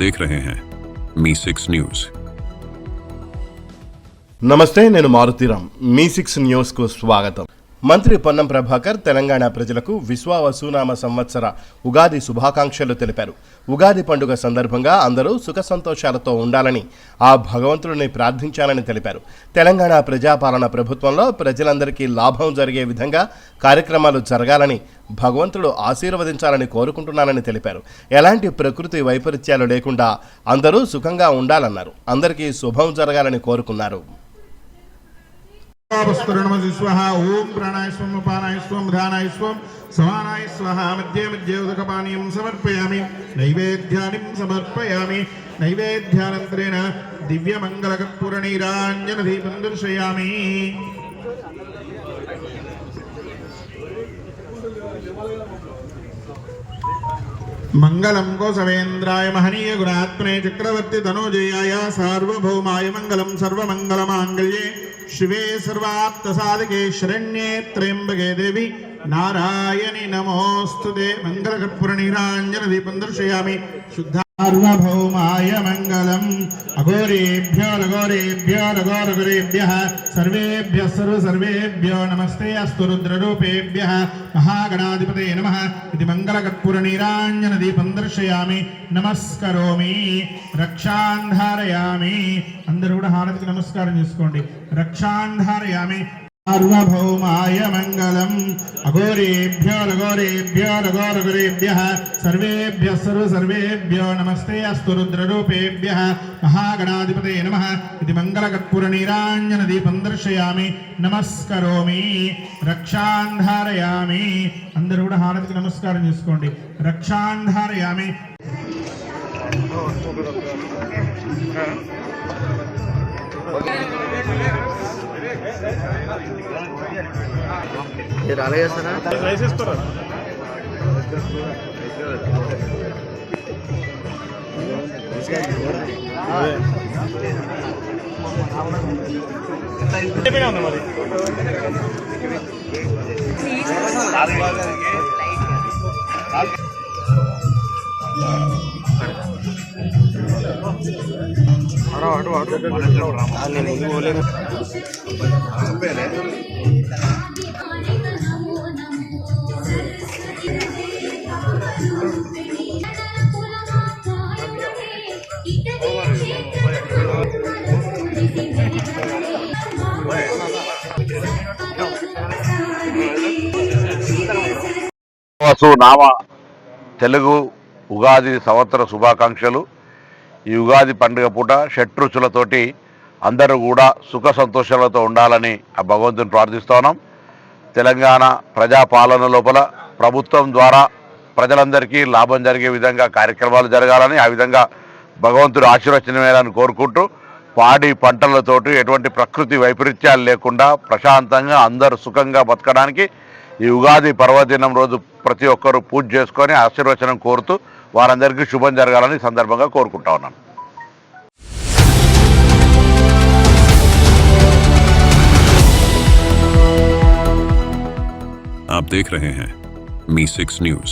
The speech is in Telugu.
देख रहे हैं मी6 न्यूज। నమస్తే, నేను మారుతీరామ్. మీ6 న్యూస్కు స్వాగతం. మంత్రి పొన్నం ప్రభాకర్ తెలంగాణ ప్రజలకు విశ్వావసునామ సంవత్సర ఉగాది శుభాకాంక్షలు తెలిపారు. ఉగాది పండుగ సందర్భంగా అందరూ సుఖ సంతోషాలతో ఉండాలని ఆ భగవంతుడిని ప్రార్థించాలని తెలిపారు. తెలంగాణ ప్రజాపాలన ప్రభుత్వంలో ప్రజలందరికీ లాభం జరిగే విధంగా కార్యక్రమాలు జరగాలని భగవంతుడు ఆశీర్వదించాలని కోరుకుంటున్నానని తెలిపారు. ఎలాంటి ప్రకృతి వైపరీత్యాలు లేకుండా అందరూ సుఖంగా ఉండాలన్నారు. అందరికీ శుభం జరగాలని కోరుకున్నారు. ओम प्राणाय स्वम अपानाय स्वम धानाय स्वम समानाय स्वाहा मध्ये मध्ये उदकपानीयं समर्पयामि नैवेद्यानिं समर्पयामि नैवेद्यानन्तरेण दिव्यमङ्गलकर्पूरनीराञ्जनदीपं दर्शयामि। मंगलम गोसवेन्द्राय महनीय गुणात्मने चक्रवर्ती तनोजयाय सार्वभौमाय मंगलम सर्वमंगलमांगल्ये शिवे सर्वार्थसाधके शरण्ये त्र्यंबके देवी नारायणी नमोस्तुते। मंगलकर्पूरनीराञ्जनदीपं दर्शयामि। सार्वभौमाय मंगलम अघोरेभ्यो लगोरेभ्यो लगोरगुरेभ्यः सर्वेभ्यः सर्वेभ्यो नमस्ते अस्तु रुद्ररूपेभ्यः महागणाधिपते नमः इति मंगलकर्पूरनीराञ्जनदीपं दर्शयामि। नमस्करोमि रक्षान्धारयामि। अंदरू कूडा हारतिकी नमस्कारं चेसुकोंडि। रक्षान्धारयामि। सार्वभौमाय मंगलम अघोरेभ्यो लगोरेभ्यो लगोरगुरेभ्यः सर्वेभ्यः सर्वेभ्यो नमस्ते अस्तु रुद्ररूपेभ्यः महागणाधिपते नमः इति मंगलकर्पूरनीराञ्जनदीपं दर्शयामि। नमस्करोमि रक्षान्धारयामि। अंदरू कूडा हारतिकी नमस्कारं चेसुकोंडि। रक्षान्धारयामि। నామ తెలుగు ఉగాది సంవత్సర శుభాకాంక్షలు. ఈ ఉగాది పండుగ పూట షట్రుచులతోటి అందరూ కూడా సుఖ సంతోషాలతో ఉండాలని ఆ భగవంతుని ప్రార్థిస్తున్నాం. తెలంగాణ ప్రజాపాలన లోపల ప్రభుత్వం ద్వారా ప్రజలందరికీ లాభం జరిగే విధంగా కార్యక్రమాలు జరగాలని, ఆ విధంగా భగవంతుడు ఆశీర్వచనమేయాలని కోరుకుంటూ పాడి పంటలతోటి ఎటువంటి ప్రకృతి వైపరీత్యాలు లేకుండా ప్రశాంతంగా అందరూ సుఖంగా బతకడానికి ఈ ఉగాది పర్వదినం రోజు ప్రతి ఒక్కరూ పూజ చేసుకొని ఆశీర్వచనం కోరుతూ వారందరికీ శుభం జరగాలని సందర్భంగా కోరుకుంటా ఉన్నాను. आप देख रहे हैं मी6 न्यूज।